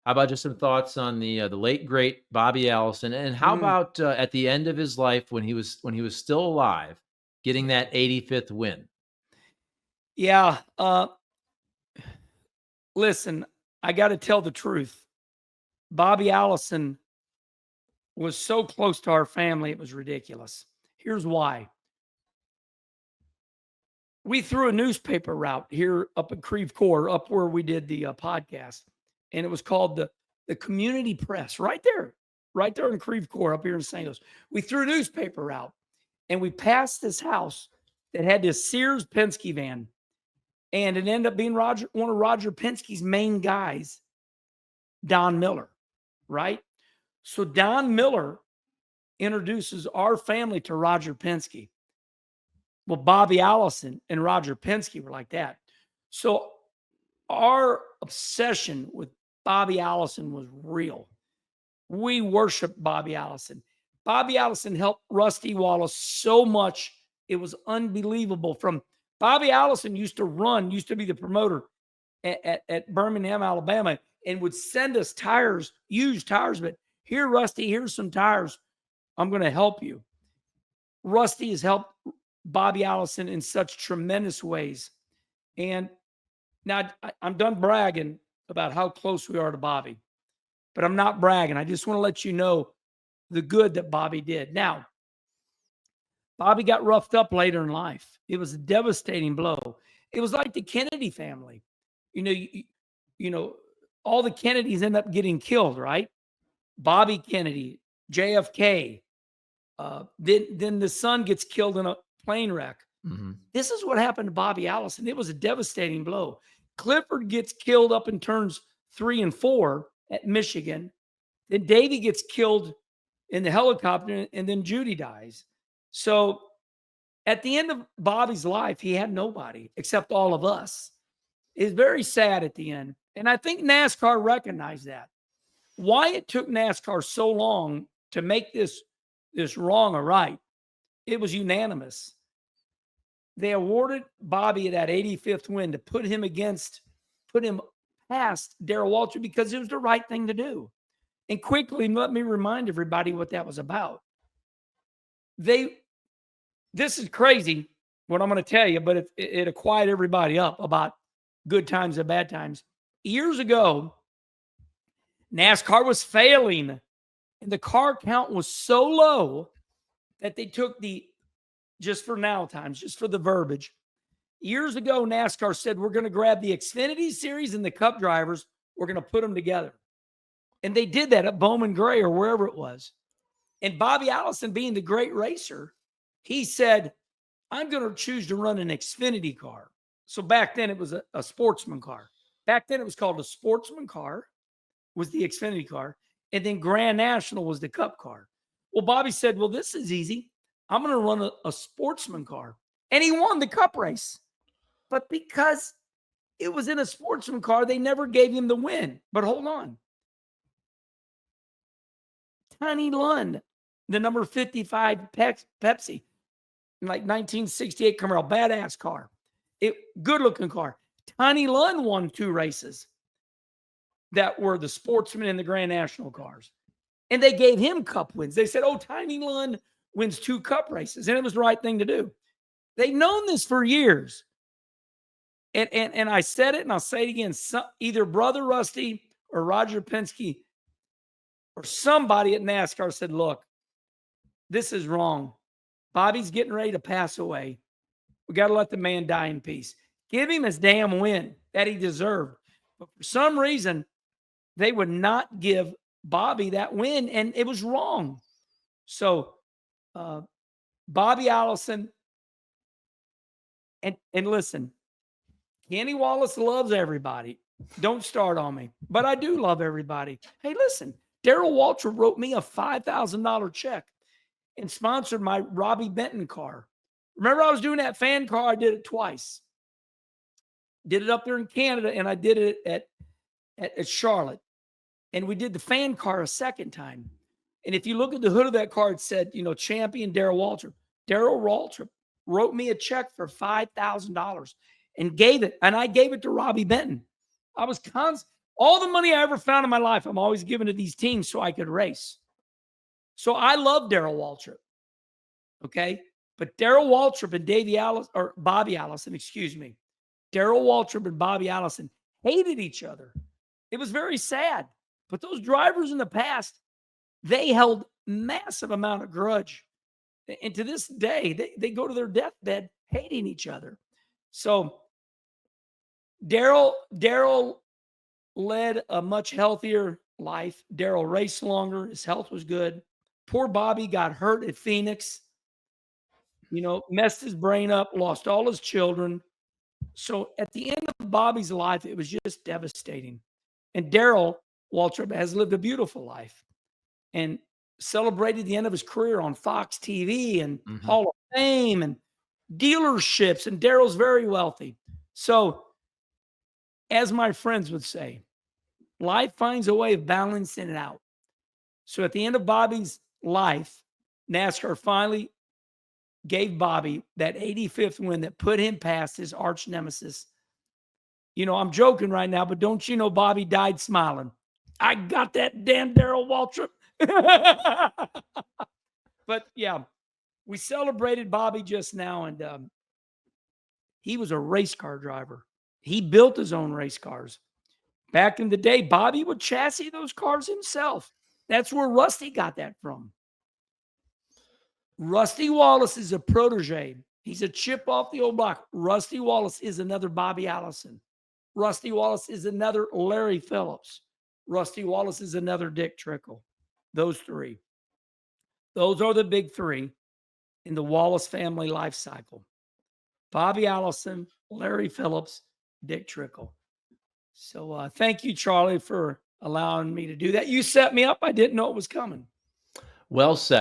How about just some thoughts on the late great Bobby Allison, and how about at the end of his life when he was still alive, getting that 85th win? Yeah. Listen, I got to tell the truth. Bobby Allison was so close to our family, it was ridiculous. Here's why. We threw a newspaper route here up at Creve Coeur, up where we did the podcast, and it was called the Community Press, right there in Creve Coeur, up here in St. Louis. We threw a newspaper route, and we passed this house that had this Sears Penske van, and it ended up being one of Roger Penske's main guys, Don Miller, right? So Don Miller introduces our family to Roger Penske. Well, Bobby Allison and Roger Penske were like that. So our obsession with Bobby Allison was real. We worshiped Bobby Allison. Bobby Allison helped Rusty Wallace so much. It was unbelievable. From Bobby Allison used to be the promoter at Birmingham, Alabama, and would send us tires, used tires. But here, Rusty, here's some tires. I'm going to help you. Rusty has helped Bobby Allison in such tremendous ways. And now I'm done bragging about how close we are to Bobby, but I'm not bragging. I just want to let you know the good that Bobby did. Now, Bobby got roughed up later in life. It was a devastating blow. It was like the Kennedy family. You know, all the Kennedys end up getting killed, right? Bobby Kennedy, JFK. Then the son gets killed in a plane wreck. Mm-hmm. This is what happened to Bobby Allison. It was a devastating blow. Clifford gets killed up in turns 3 and 4 at Michigan. Then Davey gets killed in the helicopter, and then Judy dies. So at the end of Bobby's life, he had nobody except all of us. It's very sad at the end. And I think NASCAR recognized that. Why it took NASCAR so long to make this wrong or right, it was unanimous. They awarded Bobby that 85th win to put him past Darrell Waltrip because it was the right thing to do. And quickly, let me remind everybody what that was about. This is crazy, what I'm going to tell you, but it quiet everybody up about good times and bad times. Years ago, NASCAR was failing, and the car count was so low that they took just for now times, just for the verbiage. Years ago, NASCAR said, we're going to grab the Xfinity Series and the Cup drivers. We're going to put them together. And they did that at Bowman Gray or wherever it was. And Bobby Allison, being the great racer, he said, I'm going to choose to run an Xfinity car. So back then it was a sportsman car. Back then it was called a sportsman car, was the Xfinity car. And then Grand National was the Cup car. Well, Bobby said, well, this is easy. I'm going to run a sportsman car. And he won the Cup race. But because it was in a sportsman car, they never gave him the win. But hold on. Tiny Lund, the number 55 Pepsi, like 1968 Camaro, badass car. Good-looking car. Tiny Lund won 2 races that were the sportsman and the Grand National cars. And they gave him Cup wins. They said, oh, Tiny Lund wins 2 Cup races. And it was the right thing to do. They've known this for years. And I said it, and I'll say it again. Either Brother Rusty or Roger Penske or somebody at NASCAR said, look, this is wrong. Bobby's getting ready to pass away. We got to let the man die in peace. Give him his damn win that he deserved. But for some reason, they would not give Bobby that win, and it was wrong. So Bobby Allison, and listen, Kenny Wallace loves everybody. Don't start on me. But I do love everybody. Hey, listen, Darrell Waltrip wrote me a $5,000 check and sponsored my Robbie Benton car. Remember, I was doing that fan car? I did it twice. Did it up there in Canada, and I did it at Charlotte. And we did the fan car a second time. And if you look at the hood of that car, it said, champion Darrell Waltrip. Darrell Waltrip wrote me a check for $5,000 and gave it. And I gave it to Robbie Benton. I was All the money I ever found in my life, I'm always giving to these teams so I could race. So I love Darrell Waltrip. Okay. But Darrell Waltrip and Bobby Allison, excuse me. Darrell Waltrip and Bobby Allison hated each other. It was very sad. But those drivers in the past, they held massive amount of grudge. And to this day, they go to their deathbed hating each other. So Darrell led a much healthier life. Darrell raced longer. His health was good. Poor Bobby got hurt at Phoenix, messed his brain up, lost all his children. So at the end of Bobby's life, it was just devastating. And Darrell Waltrip has lived a beautiful life and celebrated the end of his career on Fox TV and Hall of Fame and dealerships. And Darrell's very wealthy. So as my friends would say, life finds a way of balancing it out. So at the end of Bobby's life, NASCAR finally gave Bobby that 85th win that put him past his arch nemesis. I'm joking right now, but don't you know Bobby died smiling? I got that damn Darrell Waltrip. But yeah, we celebrated Bobby just now, and he was a race car driver. He built his own race cars. Back in the day, Bobby would chassis those cars himself. That's where Rusty got that from. Rusty Wallace is a protege. He's a chip off the old block. Rusty Wallace is another Bobby Allison. Rusty Wallace is another Larry Phillips. Rusty Wallace is another Dick Trickle. Those three. Those are the big three in the Wallace family life cycle. Bobby Allison, Larry Phillips, Dick Trickle. So thank you, Charlie, for allowing me to do that. You set me up. I didn't know it was coming. Well said.